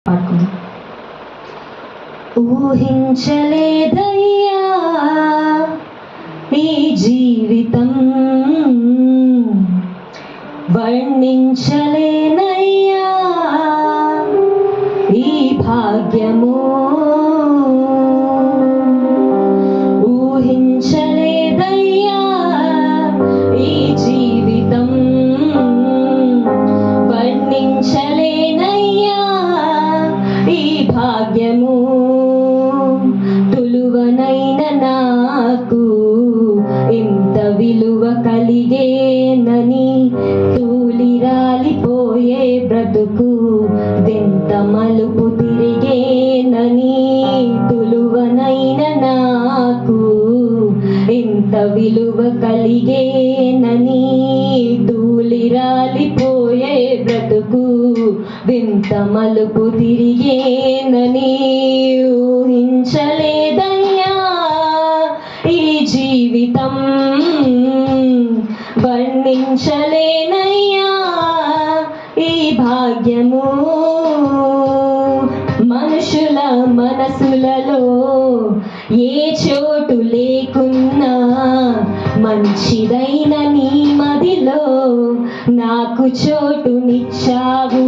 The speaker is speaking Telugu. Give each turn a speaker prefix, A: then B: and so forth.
A: పాడుకుందాం. ఊహించలేదయ్యా ఈ జీవితం, వర్ణించలేనయ్యా ఈ భాగ్యము, ఊహించలేదయ్యా ఈ జీవితం, వర్ణించలేనయ్యా ఈ భాగ్యము. తులువనైన నాకు ఇంత విలువ కలిగేనని, తూలి రాలిపోయే బ్రతుకు వింత మలుపు తిరిగేనని, తులువనైన నాకు ఇంత విలువ కలిగేనని, తూలి రాలిపోయే బ్రతుకు వింత మలుపు తిరిగేనని, ఊహించలేదయ్యా ఈ జీవితం, వర్ణించలేనయ్యా ఈ భాగ్యము. మనుషుల మనసులలో ఏ చోటు లేకున్నా, మంచిదైన నీ మదిలో నాకు చోటునిచ్చావు.